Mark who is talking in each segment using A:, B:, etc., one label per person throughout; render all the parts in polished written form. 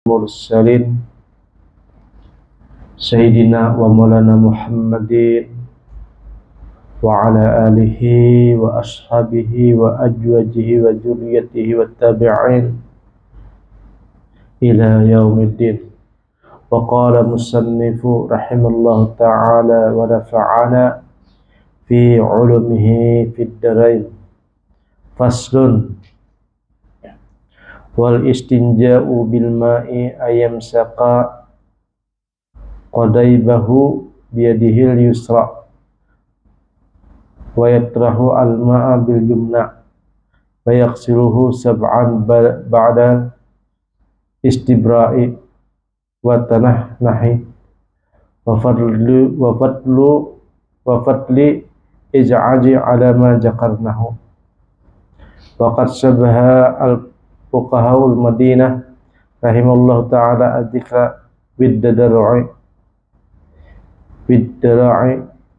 A: mursalin Sayyidina wa maulana Muhammadin wa ala alihi wa ashabihi wa ajwajihi wa dzurriyyatihi wa tabi'in ila yaumiddin. Wa qala musannifu rahimallahu ta'ala wa nafa'ana fi ulumihi fid darain. Faslun wal istinja'u bil ma'i ayamsaqa qadaibahu biyadihil yusra wa yatrahu al ma'a bil yumna wa yaghsiluhu sab'an ba'da istibra'i wa tanahnahi wa fadli ij'aji ala ma jakarnahu. Wa qad sabaha al-fuqaha'ul Madinah rahimallahu ta'ala ad-dhikra bid-dara'i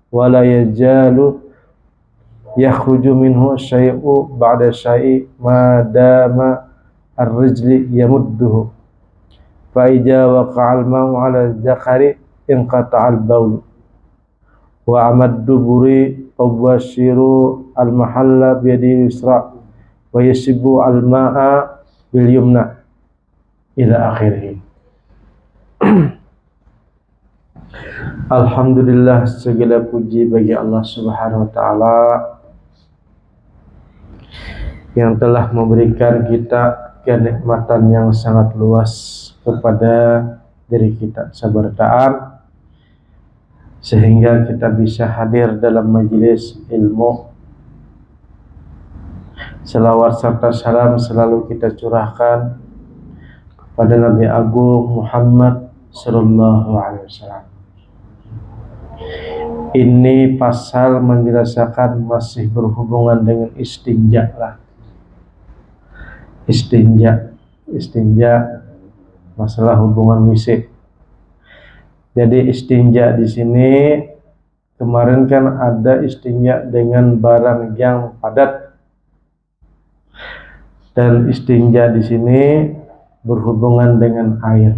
A: wa la yajalu yakhruju minhu syai'u ba'da syai'i ma dama ar-rijli yamudduhu fa idza waqa'al ma'u 'ala dzakari inqata'al baul wa amad duburi awashiru al-mahalla biyadi yusra wa yasibu al-ma'a bil yumna ila akhirih. Alhamdulillah, segala puji bagi Allah Subhanahu wa taala yang telah memberikan kita kenikmatan yang sangat luas kepada diri kita, sabartaan, sehingga kita bisa hadir dalam majelis ilmu. Selawat serta salam selalu kita curahkan kepada Nabi Agung Muhammad sallallahu alaihi wasallam. Ini pasal menjelaskan masih berhubungan dengan istinja lah. Istinja masalah hubungan WC. Jadi istinja di sini kemarin kan ada istinja dengan barang yang padat, dan istinja di sini berhubungan dengan air.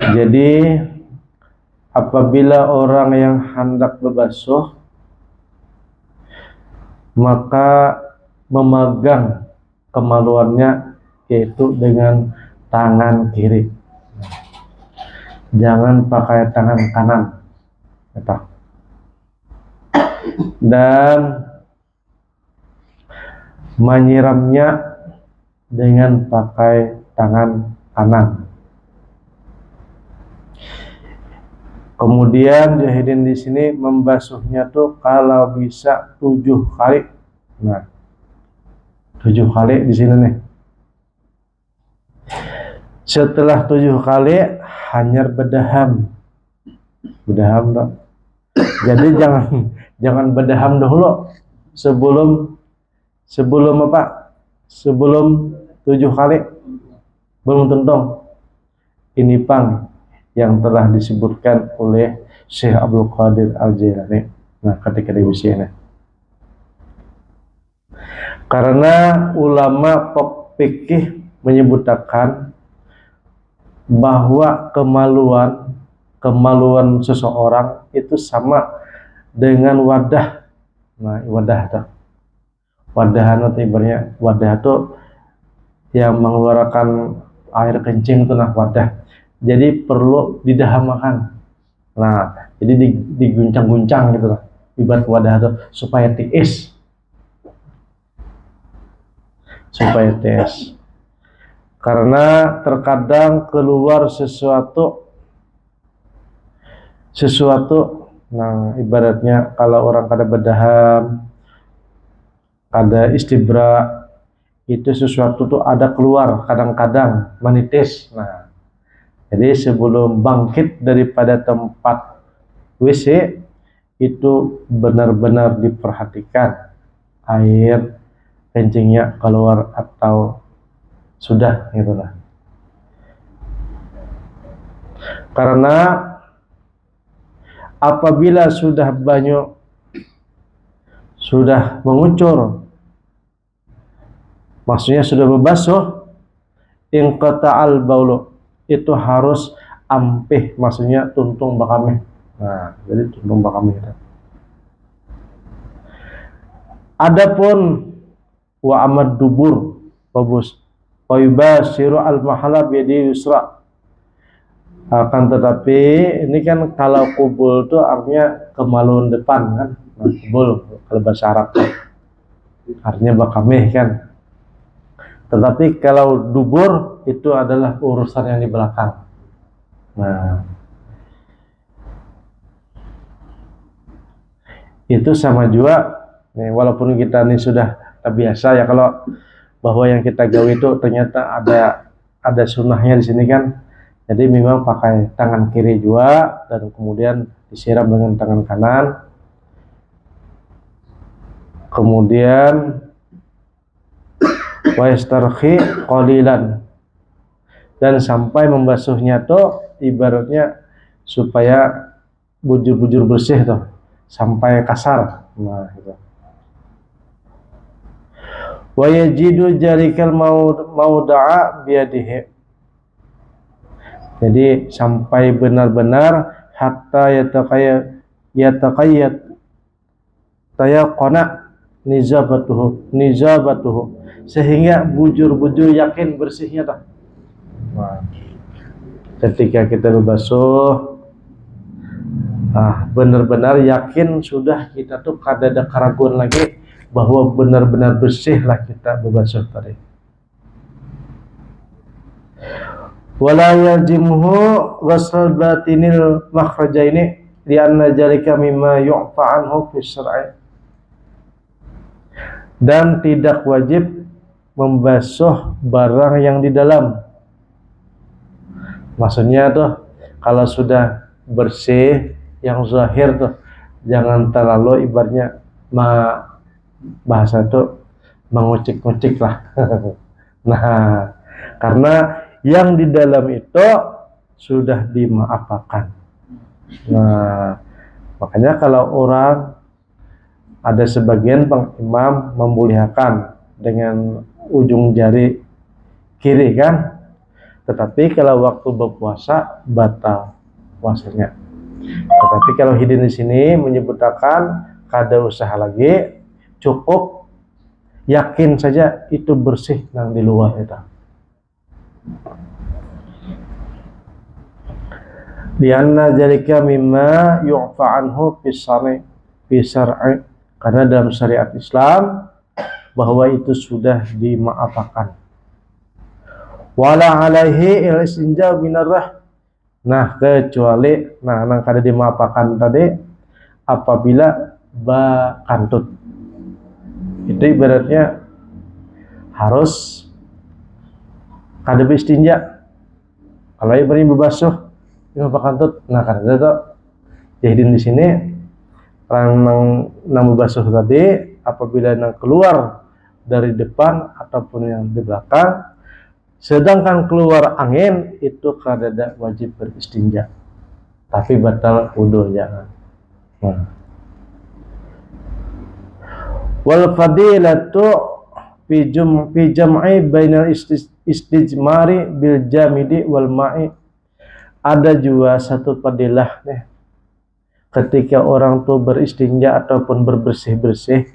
A: Jadi apabila orang yang hendak berbasuh maka memegang kemaluannya yaitu dengan tangan kiri. Jangan pakai tangan kanan. Dan menyiramnya dengan pakai tangan kanan. Kemudian jahidin di sini membasuhnya tuh kalau bisa 7 kali. Nah, 7 kali di sini nih. Setelah 7 kali hanyar bedaham dong. Jadi jangan bedaham dahulu sebelum apa? Sebelum 7 kali belum tentang. Ini pang yang telah disebutkan oleh Syekh Abdul Qadir Al-Jailani. Nah, ketika di sini, karena ulama fikih menyebutkan bahwa kemaluan seseorang itu sama dengan wadah. Nah, wadah itu ibaratnya wadah itu yang mengeluarkan air kencing itu, nah wadah. Jadi perlu didahamakan. Nah, jadi diguncang-guncang gitu lah. Ibarat wadah itu supaya tiis. Karena terkadang keluar sesuatu, nah ibaratnya kalau orang kada bedaham, kada istibra, itu sesuatu tuh ada keluar kadang-kadang menitis. Nah, jadi sebelum bangkit daripada tempat WC itu benar-benar diperhatikan air kencingnya keluar atau sudah gitulah. Karena apabila sudah banyak, sudah mengucur, maksudnya sudah berbasuh, inqata'al baulu, itu harus ampih, maksudnya tuntung bakami. Nah, jadi tuntung bakami. Adapun wa amad dubur babus wa yubashiru al mahala biyadi yusra, akan tetapi ini kan kalau kubul itu artinya kemaluan depan kan. Nah, kubul kalau bahasa Arab artinya bakamih kan. Tetapi kalau dubur itu adalah urusan yang di belakang. Nah, itu sama juga nih, walaupun kita ini sudah terbiasa ya kalau bahwa yang kita gawe itu ternyata ada sunnahnya di sini kan. Jadi memang pakai tangan kiri juga dan kemudian disiram dengan tangan kanan. Kemudian wa yastarhi qalilan, dan sampai membasuhnya tuh ibaratnya supaya bujur-bujur bersih tuh, sampai kasar. Nah, gitu. Wa yajidu jarikal mauda'a biyadihi, jadi sampai benar-benar hatta yataqayyat tayaqana nizabatuhu, sehingga bujur-bujur yakin bersihnya tuh. Nah, ketika kita berbasuh, benar-benar yakin sudah kita tuh kada ada keraguan lagi bahwa benar-benar bersihlah kita berbasuh tadi. Wala yajimuhu ghusl batinil makhrajaini lianna jalika mimma yu'fa anhu fi syar'i, dan tidak wajib membasuh barang yang di dalam. Maksudnya tuh kalau sudah bersih yang zahir tuh jangan terlalu ibaratnya bahasa tuh mengucik-ngucik lah. Nah, karena yang di dalam itu sudah dimaafkan. Nah, makanya kalau orang ada sebagian imam memuliakan dengan ujung jari kiri kan, tetapi kalau waktu berpuasa batal puasanya. Tetapi kalau hidin di sini menyebutkan kada usah lagi, cukup yakin saja itu bersih yang di luar itu. Lianna jalika mimma yu'fa anhu fi syar'i, karena dalam syariat Islam bahwa itu sudah dimaafkan. Wala alaihi il-istinja binarrah, nah kecuali nang kada dimaafkan tadi apabila kantut, itu ibaratnya harus kada beristinja. Kalau ibaratnya berbasuh ini kantut, nah kada itu jadi di sini nang berbasuh tadi apabila nang keluar dari depan ataupun yang di belakang, sedangkan keluar angin itu kada wajib beristinja, tapi batal wudu jangan. Wal fadilatu fi jam'i bainal istijmari bil jamidi wal ma'i, ada juga satu fadilah nih ketika orang tuh beristinja ataupun berbersih-bersih,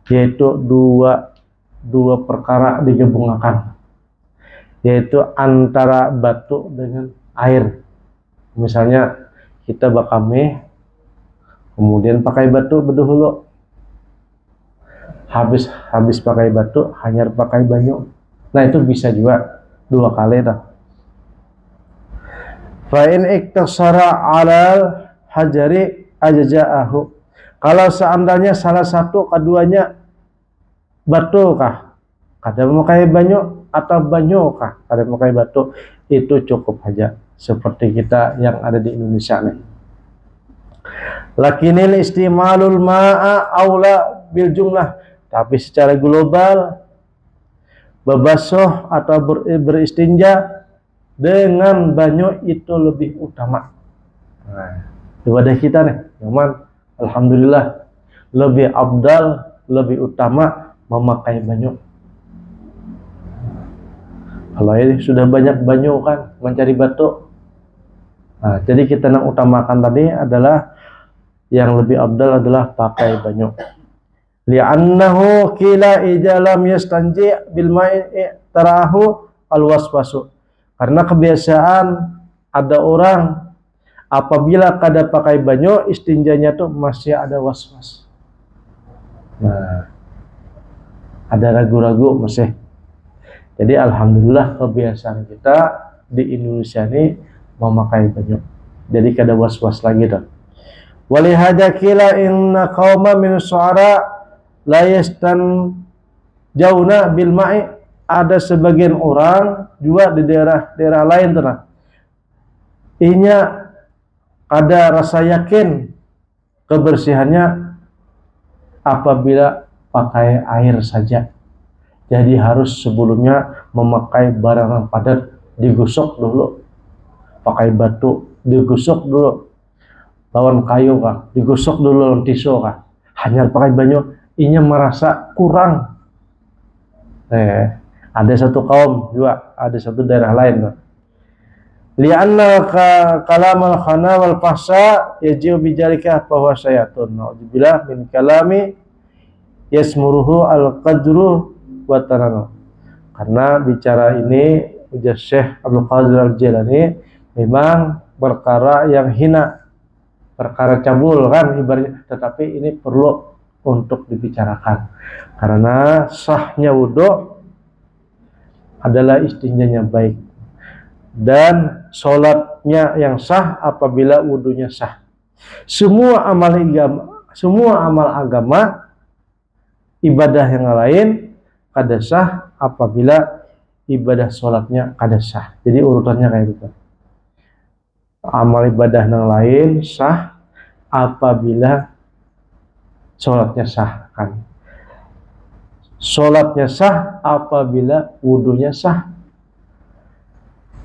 A: yaitu dua perkara digabungkan, yaitu antara batu dengan air. Misalnya kita bakame kemudian pakai batu berdahulu, habis pakai batu hanya pakai banyu, nah itu bisa juga dua kali dah. Fa in iktasara 'alal hajari ajza'ahu, kalau seandainya salah satu keduanya batu kah kada memakai banyu atau banyu kah kada memakai batu, itu cukup aja, seperti kita yang ada di Indonesia nih. Lakinil istimalul ma'a aula bil jumlah, tapi secara global berbasuh atau beristinja dengan banyu itu lebih utama. Nah, ibadah kita nih, teman, alhamdulillah lebih afdal, lebih utama memakai banyu. Kalau ini sudah banyak banyu kan mencari batu. Nah, jadi kita yang utamakan tadi adalah yang lebih abdal adalah pakai banyu. Li'annahu qila idza lam yastanji bil ma'i tarahu al-waswasu. Karena kebiasaan ada orang apabila kada pakai banyu istinjanya tuh masih ada was-was. Nah, ada ragu-ragu masih. Jadi alhamdulillah kebiasaan kita di Indonesia ini memakai banyu. Jadi kada was-was lagi tuh. Walihada kila inna qauma min su'ara la yastan jauna bil ma'i. Ada sebagian orang juga di daerah-daerah lain tuh nah. Inya ada rasa yakin kebersihannya apabila pakai air saja. Jadi harus sebelumnya memakai barang yang padat, digosok dulu. Pakai batu, digosok dulu. Lawan kayu kah, digosok dulu lawan tisu kah. Hanya pakai banyu, inya merasa kurang. Ada satu kaum juga, ada satu daerah lain. Lianna kalamal khana wal fahsa yajiu bijalika bahwa syai'atun. Na'udzubillah min kalami yasmuruhu al-qadru wa tananu. Karena bicara ini ujar Syekh Abdul Qadir Al-Jilani memang perkara yang hina, perkara cabul kan ibaratnya, tetapi ini perlu untuk dibicarakan karena sahnya wudu adalah istinjanya baik dan sholatnya yang sah apabila wudunya sah. Semua amal agama ibadah yang lain kada sah apabila ibadah sholatnya kada sah. Jadi urutannya kayak gitu. Amal ibadah yang lain sah apabila sholatnya sah kan. Sholatnya sah apabila wudunya sah.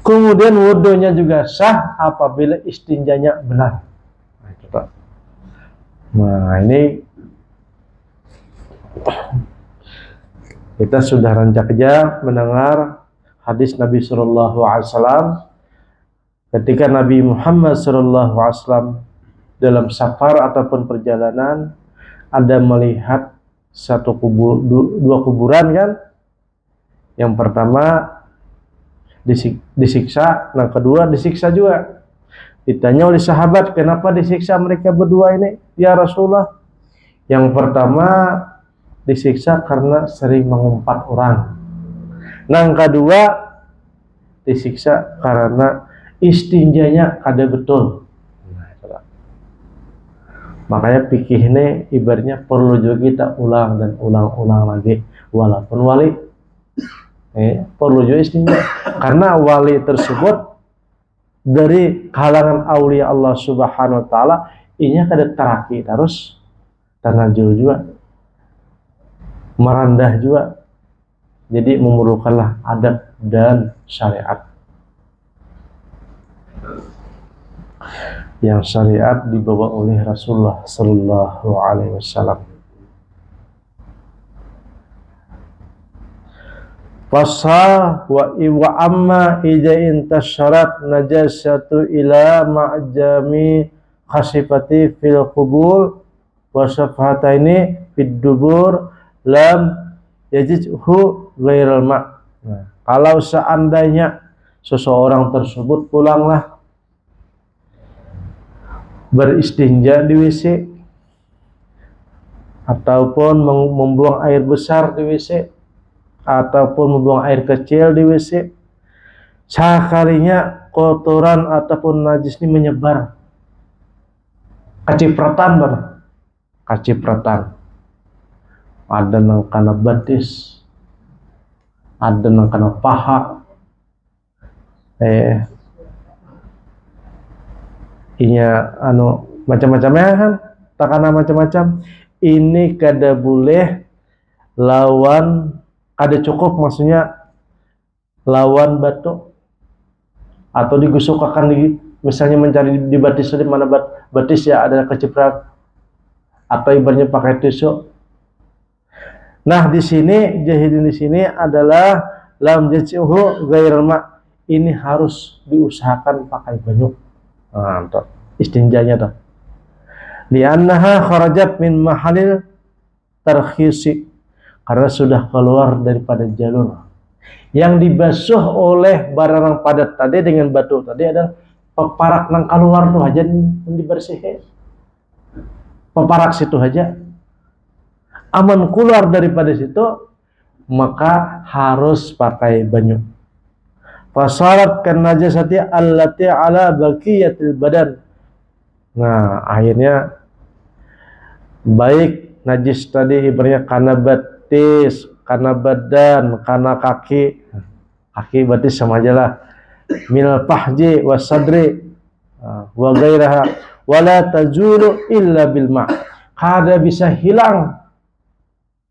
A: Kemudian wudunya juga sah apabila istinjanya benar. Nah ini kita sudah rancak aja mendengar hadis Nabi Sallallahu Alaihi Wasallam ketika Nabi Muhammad Sallallahu Alaihi Wasallam dalam safar ataupun perjalanan ada melihat dua kuburan kan. Yang pertama disiksa, yang kedua disiksa juga. Ditanya oleh sahabat, kenapa disiksa mereka berdua ini ya Rasulullah? Yang pertama disiksa karena sering mengumpat orang. Yang kedua disiksa karena istinjanya kada betul. Makanya fikih ini ibaratnya perlu juga kita ulang dan ulang-ulang lagi. Walaupun wali perlu juga istinja karena wali tersebut dari kalangan aulia Allah Subhanahu wa taala, inya kada teraki terus tanajul juga, merendah juga. Jadi memerlukanlah adab dan syariat. Yang syariat dibawa oleh Rasulullah Sallallahu Alaihi Wasallam. Fasal wa amma idza intasharat najasatu ila ma'jami khasifati fil qubul wa safhataini fid dubur lam yajidhu ghairal ma'. Kalau seandainya seseorang tersebut pulanglah beristinja di WC ataupun membuang air besar di WC ataupun membuang air kecil di WC, sekalinya kotoran ataupun najis ini menyebar, kacipratan, ada yang kena batis, ada yang kena paha, macam-macamnya kan, takana macam-macam. Ini kada boleh lawan, kada cukup maksudnya lawan batu atau digusukkan misalnya mencari di batis di mana batis ya ada keciprat atau ibaratnya pakai tisu. Nah di sini jahilin di sini adalah lam yaji'uhu ghairal ma, ini harus diusahakan pakai banyu. Nah, tuh istinjanya tuh. Li'annaha kharajat min mahalil tarkhisi, karena sudah keluar daripada jalur yang dibasuh oleh barang padat tadi dengan batu tadi adalah peparak nang keluar tuh aja dibersihin. Peparak situ aja aman keluar daripada situ, maka harus pakai banyu. Fasarat kan najasati allati ala baqiyatil badan. Nah, akhirnya baik najis tadi ibaratnya karena batis, karena badan, karena kaki. Kaki berarti sama aja lah. Minal pahji wasadri wa ghairaha wala tajulu illa bil ma'. Kada bisa hilang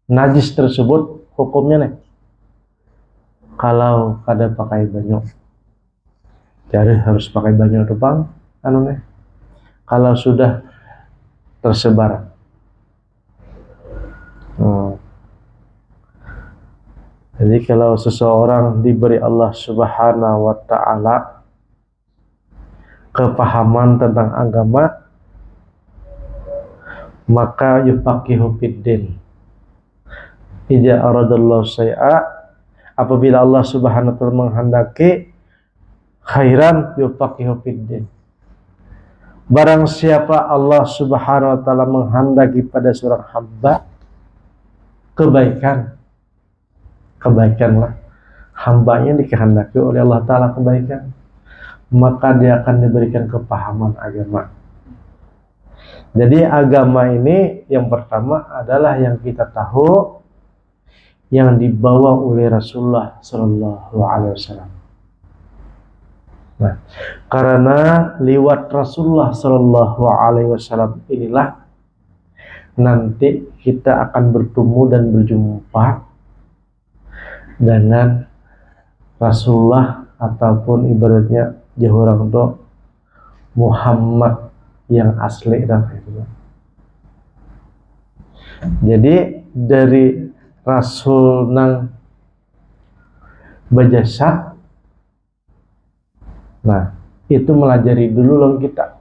A: najis tersebut hukumnya nih kalau kada pakai banyu. Jadi harus pakai banyu tuh bang, anu nih. Kalau sudah tersebar. Jadi kalau seseorang diberi Allah Subhanahu wa ta'ala kepahaman tentang agama, maka yufaqihu fiddin. Idza aradallahu syai'a, apabila Allah Subhanahu wa ta'ala menghendaki khairan, yufaqihu fiddin. Barang siapa Allah Subhanahu wa ta'ala menghendaki pada seorang hamba kebaikan, kebaikanlah, hambanya dikehendaki oleh Allah Ta'ala kebaikan, maka dia akan diberikan kepahaman agama. Jadi agama ini yang pertama adalah yang kita tahu, yang dibawa oleh Rasulullah Sallallahu Alaihi Wasallam. Nah, karena lewat Rasulullah Sallallahu Alaihi Wasallam inilah nanti kita akan bertemu dan berjumpa dengan Rasulullah ataupun ibaratnya jauh orang itu Muhammad yang asli dah itu. Jadi dari Rasul nang berjasa, nah itu melajari dulu loh kita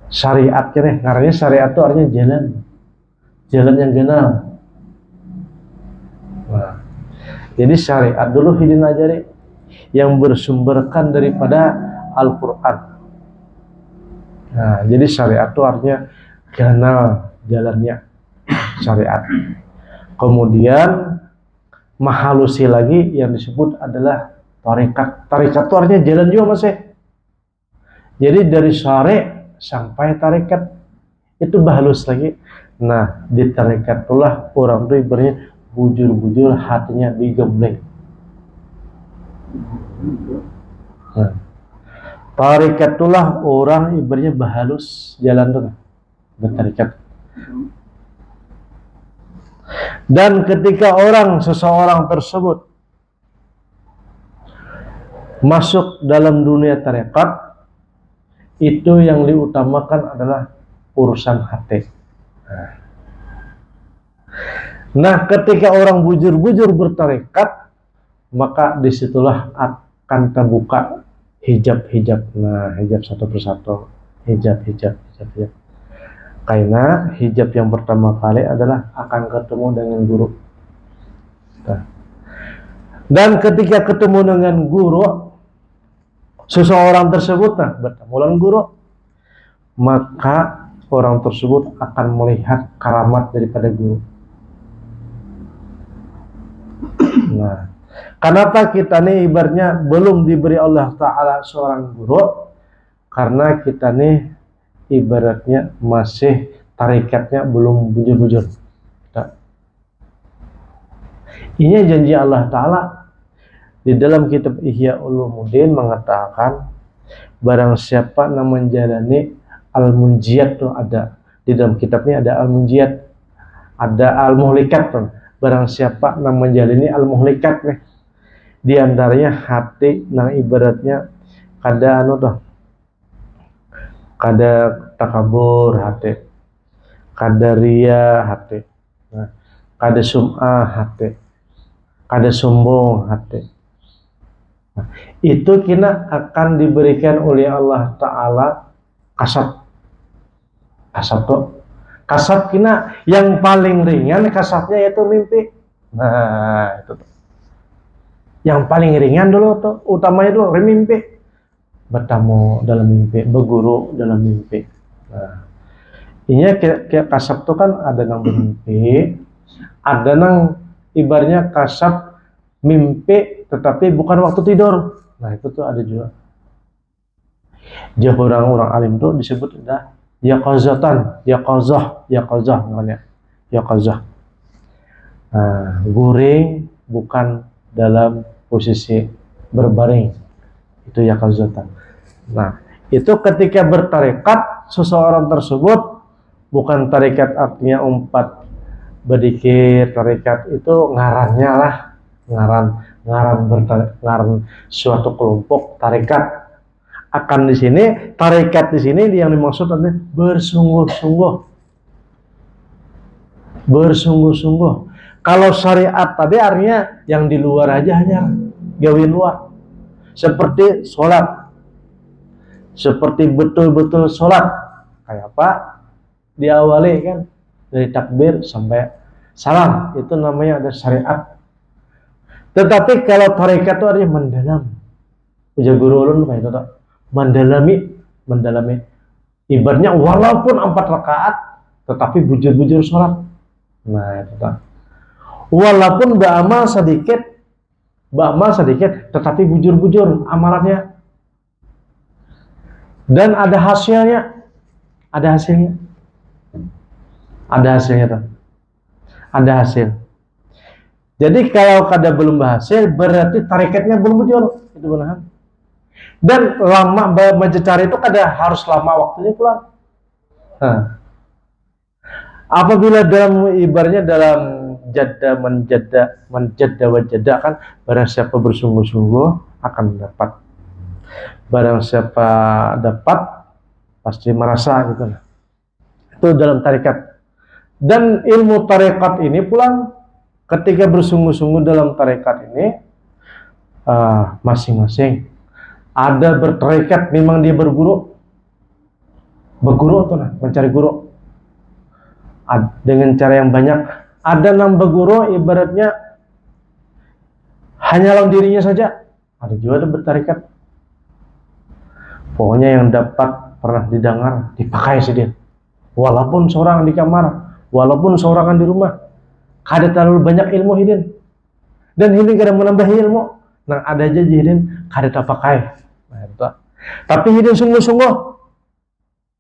A: syariatnya nih, karena syariat itu artinya jalan yang benar. Nah, jadi syariat dulu hidin yang bersumberkan daripada Al-Quran. Nah, jadi syariat itu artinya kenal jalannya syariat. Kemudian mahalusi lagi yang disebut adalah tarikat. Tarikat itu artinya jalan juga masih. Jadi dari syari sampai tarikat itu bahalus lagi. Nah, di tarikat itulah orang itu ibaratnya bujur-bujur hatinya digembleng. Nah, tarikat itulah orang ibaratnya bahalus jalan tuh bertarikat. Dan ketika seseorang tersebut masuk dalam dunia tarikat, itu yang diutamakan adalah urusan hati. Nah, ketika orang bujur-bujur bertarikat, maka disitulah akan terbuka hijab-hijab. Nah, hijab satu persatu, hijab. Karena hijab yang pertama kali adalah akan ketemu dengan guru. Nah, dan ketika ketemu dengan guru, seseorang tersebut bertemu dengan guru, maka orang tersebut akan melihat karamat daripada guru. Nah, kenapa kita nih ibaratnya belum diberi Allah Ta'ala seorang guru? Karena kita nih ibaratnya masih tarikatnya belum bujur-bujur. Nah, ini janji Allah Ta'ala di dalam kitab Ihya Ulumuddin mengatakan, barang siapa yang menjalani al-munjiyat tuh ada di dalam kitab ini, ada al-munjiyat, ada al-muhlikat tuh. Barang siapa yang menjalani al-muhlikat nih, di antaranya hati nang ibaratnya kada kada takabur hati, kada ria hati, nah, kada sum'ah hati, kada sombong hati. Nah, itu kina akan diberikan oleh Allah Ta'ala kasab. Kasab tuh. Kasab kina yang paling ringan kasabnya yaitu mimpi. Nah, itu tuh. Yang paling ringan dulu tuh, utamanya dulu mimpi. Bertamu dalam mimpi, berguru dalam mimpi. Nah, ini kayak kasab tuh kan ada yang bermimpi, ada yang ibaratnya kasab mimpi tetapi bukan waktu tidur. Nah, itu tuh ada juga. Dia orang-orang alim tuh disebut ada yaqazatan, yaqazah namanya. Yaqazah. Nah, guring bukan dalam posisi berbaring. Itu yaqazatan. Nah, itu ketika bertarekat seseorang tersebut bukan tarekat artinya umpat berdikir, tarekat itu ngarannya lah, ngaran suatu kelompok tarekat. Akan di sini tarekat di sini yang dimaksud adalah bersungguh-sungguh. Kalau syariat tadi artinya yang di luar aja, hanya gawin luar, seperti sholat, seperti betul-betul sholat kayak apa diawali kan dari takbir sampai salam, itu namanya ada syariat. Tetapi kalau tarekat itu artinya mendalam, ujar guru ulun kayak itu tak? Mendalami ibaratnya walaupun 4 rakaat tetapi bujur-bujur sholat. Nah itu tak? Walaupun beramal sedikit tetapi bujur-bujur amalannya. Dan ada hasilnya tuh. Ada hasil. Jadi kalau kada belum berhasil berarti tarikatnya belum bujur, itu benar. Dan lama mencari itu kada harus lama waktunya pula. Nah, apabila dalam ibaratnya dalam menjadda kan, barang siapa bersungguh-sungguh akan dapat. Barang siapa dapat pasti merasa gitu. Itu dalam tarekat. Dan ilmu tarekat ini pulang ketika bersungguh-sungguh dalam tarekat ini masing-masing ada bertarekat memang dia berguru tuh nah, mencari guru dengan cara yang banyak. Ada yang berguru ibaratnya hanya dalam dirinya saja, ada juga bertarekat pokoknya yang dapat pernah didengar dipakai sedih, walaupun seorang di kamar, walaupun seorang di rumah, kada terlalu banyak ilmu hidin, dan hidin kada menambah ilmu. Nah ada aja hidin kada terpakai. Nah, itu. Tapi hidin sungguh-sungguh.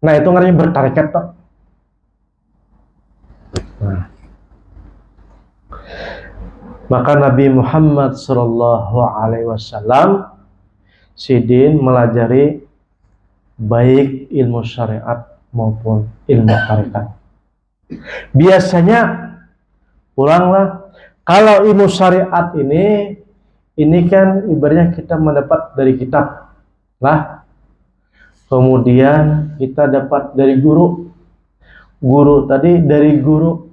A: Nah itu namanya bertarekat toh. Nah. Maka Nabi Muhammad SAW sidin melajari baik ilmu syariat maupun ilmu tarekat. Biasanya pulanglah kalau ilmu syariat ini kan ibaratnya kita mendapat dari kitab lah, kemudian kita dapat dari guru tadi, dari guru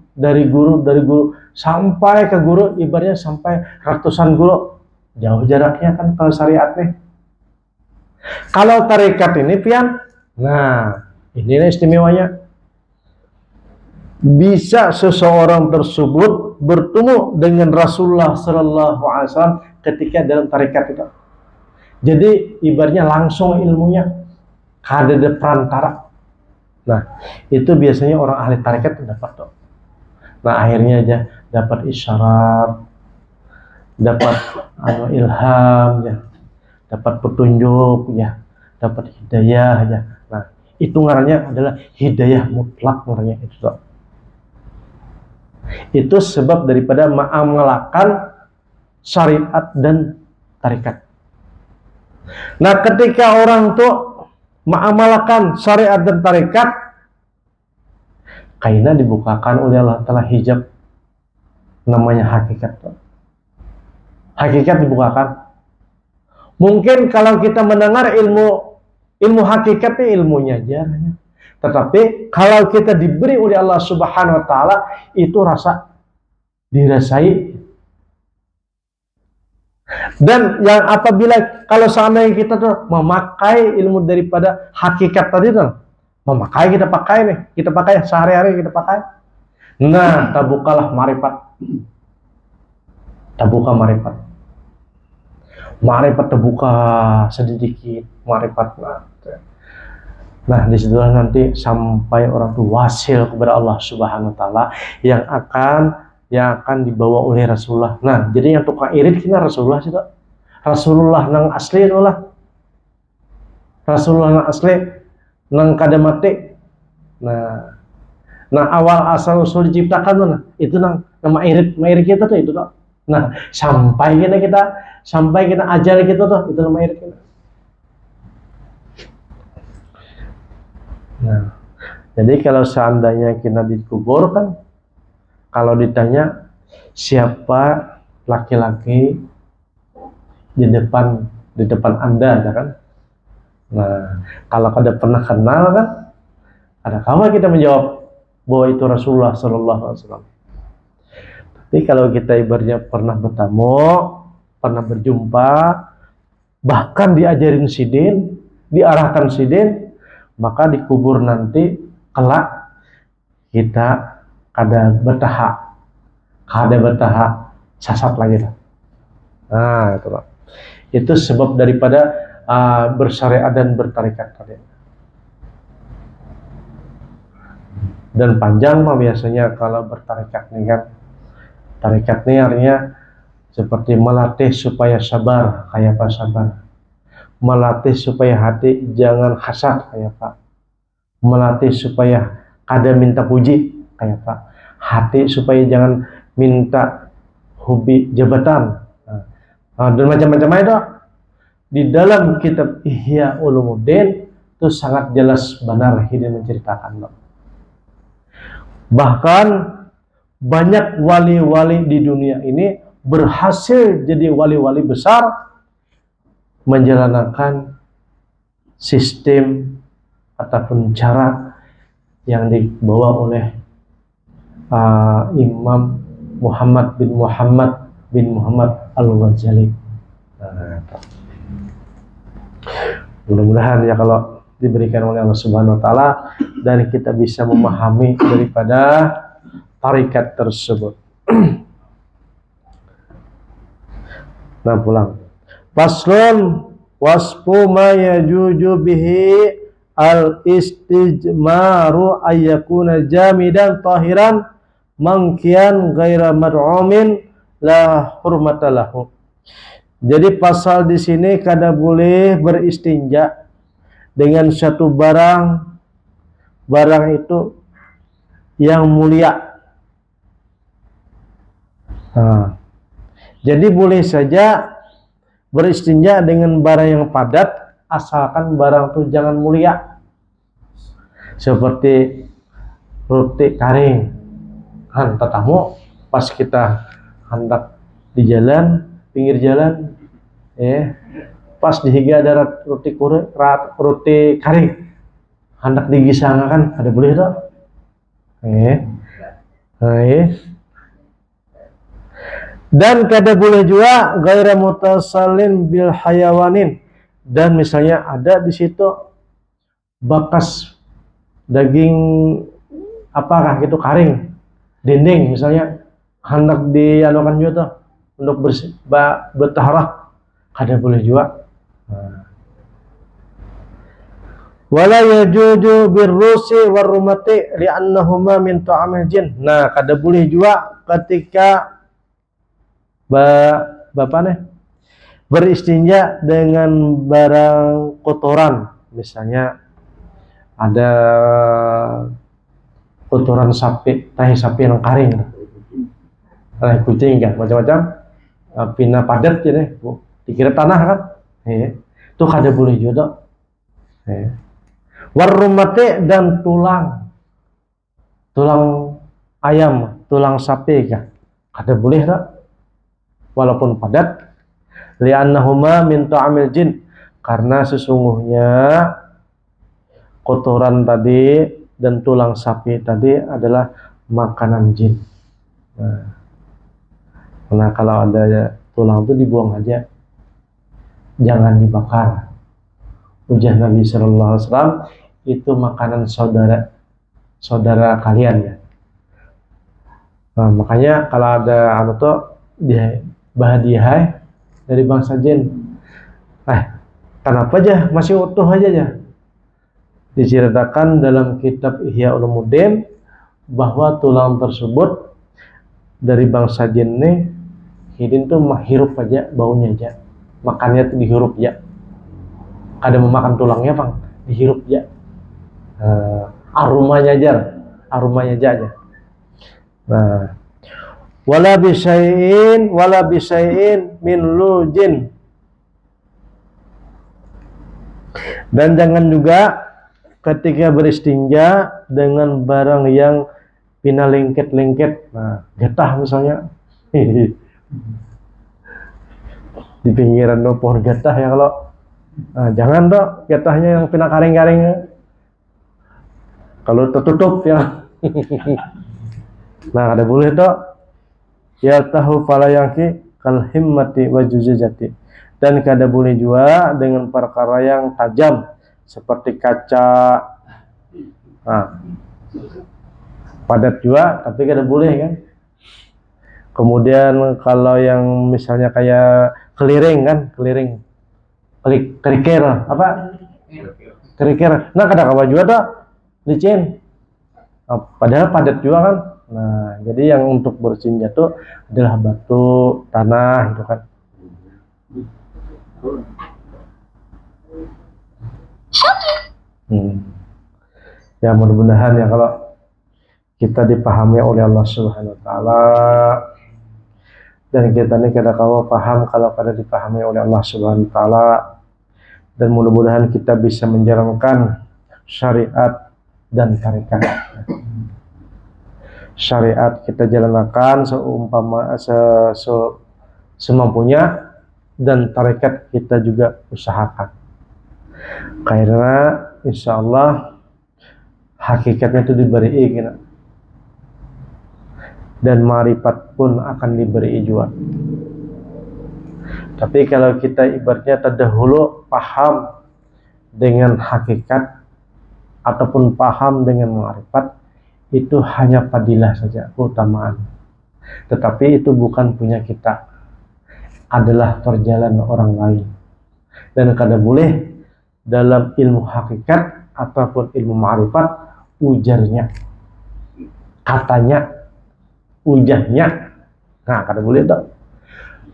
A: sampai ke guru, ibaratnya sampai ratusan guru, jauh jaraknya kan kalau syariat nih. Kalau tarekat ini pian, nah inilah istimewanya, bisa seseorang tersebut bertemu dengan Rasulullah SAW ketika dalam tarekat itu. Jadi ibaratnya langsung ilmunya, kada ada perantara. Nah itu biasanya orang ahli tarekat dapat tuh. Nah akhirnya aja dapat isyarat, dapat ilham ya, dapat petunjuk ya, dapat hidayah ya. Nah itu ngarannya adalah hidayah mutlak ngarannya itu tuh. Itu sebab daripada mengamalkan syariat dan tarekat. Nah ketika orang tuh mengamalkan syariat dan tarekat, kaina dibukakan oleh Allah Ta'ala hijab namanya hakikat. Hakikat dibukakan. Mungkin kalau kita mendengar ilmu hakikat itu ilmunya aja, tetapi kalau kita diberi oleh Allah Subhanahu Wa Ta'ala itu dirasai Dan yang apabila kalau seandainya kita tuh memakai ilmu daripada hakikat tadi tuh, memakai kita pakai nih, kita pakai sehari-hari kita pakai. Nah, tabukalah marifat, tabuka marifat, marifat terbuka sedikit, marifat. Nah, disitulah nanti sampai orang itu wasil kepada Allah Subhanahu Wa Taala yang akan dibawa oleh Rasulullah. Nah, jadi yang tukang irit kita Rasulullah sih, Rasulullah nang asli itulah. Rasulullah nang asli nang kada mati. Nah, awal asal usul diciptakan tuh, nah, itu nang nama irit kita tuh itu tuh. Nah, sampai kita ajar kita tuh, itu nama irit kita. Nah, jadi kalau seandainya kita dikubur kan, kalau ditanya siapa laki-laki di depan Anda, ya kan? Nah, kalau kada pernah kenal kan, ada kapan kita menjawab bahwa itu Rasulullah Sallallahu Alaihi Wasallam. Tapi kalau kita ibaratnya pernah bertemu, pernah berjumpa, bahkan diajarin sidin, diarahkan sidin, maka dikubur nanti kelak kita kada bertahap sasat lagi lah. Nah, itu lah. Itu sebab daripada bersyariat dan bertarikat tadi. Dan panjang mah biasanya kalau bertarikat nih kan. Tarikat nih artinya seperti melatih supaya sabar, kayak apa sabar. Melatih supaya hati jangan hasad, kayak apa. Melatih supaya kada minta puji, kayak apa. Hati supaya jangan minta hobi jabatan. Dan macam-macam itu di dalam kitab Ihya Ulumuddin itu sangat jelas benar Hidin menceritakan. Bahkan banyak wali-wali di dunia ini berhasil jadi wali-wali besar menjalankan sistem ataupun cara yang dibawa oleh Imam Muhammad bin Muhammad Al-Ghazali. Mudah-mudahan ya kalau diberikan oleh Allah Subhanahu Wa Taala dan kita bisa memahami daripada tarikat tersebut. Nah, pulang. Faslun wasfu ma yajuju bihi al-istijmaru ayyakuna jamidan tahiran mangkian ghaira mad'umin la hurmatalahu. Jadi pasal di sini kada boleh beristinja dengan satu barang itu yang mulia. Nah, jadi boleh saja beristinja dengan barang yang padat asalkan barang itu jangan mulia. Seperti roti karing. Kan tetamu pas kita hendak di jalan, pinggir jalan, pas dihiga ada roti karing, hendak digisangakan, ada boleh tak? Dan kada boleh juga gaira mutasalin bil hayawanin, dan misalnya ada di situ bekas daging apakah gitu karing, dinding misalnya hendak dianukan juga untuk bertaharah, kada boleh juga. Wala yajuju birrusi warumati li'annahuma min ta'amil jin. Nah, kada boleh juga ketika beristinja dengan barang kotoran, misalnya ada kotoran sapi, tahi sapi yang karing, tahi kucing kan, macam-macam, pina padat ya deh, dikira tanah kan, itu kada boleh juga. Warumate dan tulang ayam, tulang sapi kan, kada boleh tak, walaupun padat. Li'annahuma min ta'amil jin, karena sesungguhnya kotoran tadi dan tulang sapi tadi adalah makanan jin. Nah, kalau ada tulang itu dibuang aja, jangan dibakar. Ujar Nabi Sallallahu Alaihi Wasallam, itu makanan saudara kalian ya. Nah, makanya kalau ada bahadiah dari bangsa jin, kenapa aja masih utuh aja. Diceritakan dalam kitab Ihya Ulumuddin bahwa tulang tersebut dari bangsa jin nih, hidin tuh menghirup aja baunya aja, makannya tuh dihirup ya. Ada memakan tulangnya bang, dihirup ya. Aromanya aja. Nah, wala bisyai'in min lujin. Dan jangan juga ketika beristinja dengan barang yang pina lengket. Nah, getah misalnya. Di pinggiran pohon getah ya kalau. Nah, jangan dong getahnya yang pina karing-karing. Kalau tertutup ya. Nah, ada boleh toh. Ya tahu fala yangki kal himmati wa juzajati. Dan kada boleh juga dengan perkara yang tajam seperti kaca. Nah, padat juga tapi kada boleh kan. Kemudian kalau yang misalnya kayak keliring, kerikil apa? Kerikil. Nah, kada kawa juga toh licin. Padahal padat juga kan. Nah, jadi yang untuk bersihnya itu adalah batu, tanah gitu kan. Ya mudah-mudahan ya kalau kita dipahami oleh Allah Subhanahu wa taala, dan kita ini kada kawa paham kalau kada dipahami oleh Allah Subhanahu wa taala, dan mudah-mudahan kita bisa menjalankan syariat dan tarekat. Syariat kita jalankan semampunya, dan tarekat kita juga usahakan. Karena insya Allah hakikatnya itu diberi gitu. Dan marifat pun akan diberi juga. Tapi kalau kita ibaratnya terdahulu paham dengan hakikat ataupun paham dengan marifat, itu hanya fadilah saja, keutamaan. Tetapi itu bukan punya kita, adalah perjalanan orang lain. Dan kada boleh dalam ilmu hakikat ataupun ilmu ma'rifat ujarnya, katanya, ujahnya. Nah, kada boleh tak.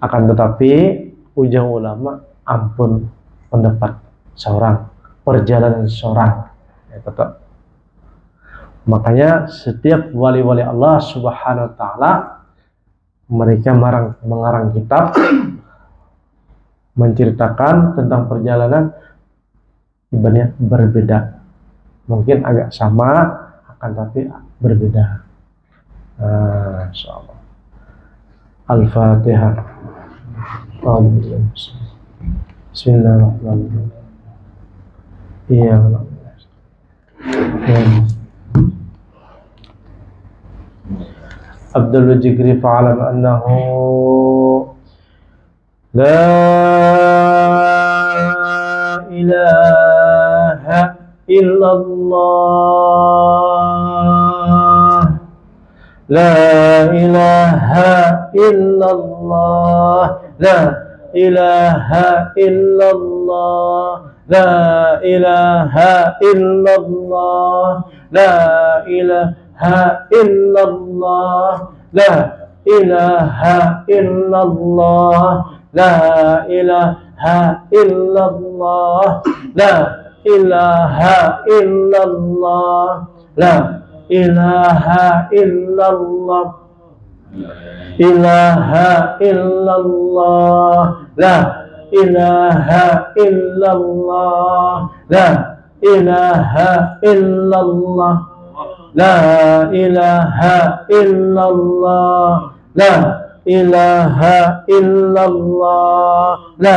A: Akan tetapi ujah ulama ampun pendapat seorang, perjalanan seorang. Ya, tetap. Makanya setiap wali-wali Allah Subhanahu wa taala mereka mengarang kitab menceritakan tentang perjalanan ibaratnya berbeda. Mungkin agak sama akan tapi berbeda. Insyaallah. Al-Fatihah. Bismillahirrahmanirrahim. Iya. Abdul Jigri fa'alam annahu la ilaha illallah, la ilaha illallah, la ilaha illallah, la ilaha illallah, la ilaha illallah, la ilaha illallah, la ilaha illallah, la ilaha illallah, la ilaha illallah, ilaha illallah, la ilaha illallah, la ilaha illallah, la ilaha illallah, la ilaha illallah, la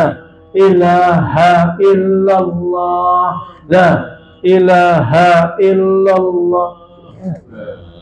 A: ilaha illallah, la ilaha illallah.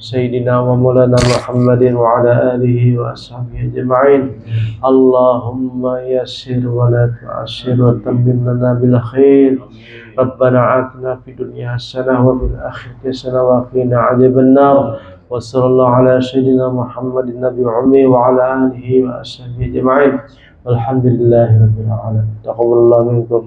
A: سيدنا ومولانا محمد وعلى آله وأصحابه أجمعين. اللهم يسر ولا تعسر وتمم لنا بالخير. ربنا آتنا في الدنيا حسنة وفي الآخرة حسنة وقنا عذاب النار. وصلى الله على سيدنا محمد النبي الأمي وعلى آله وأصحابه أجمعين. والحمد لله رب العالمين. تقبل الله منكم.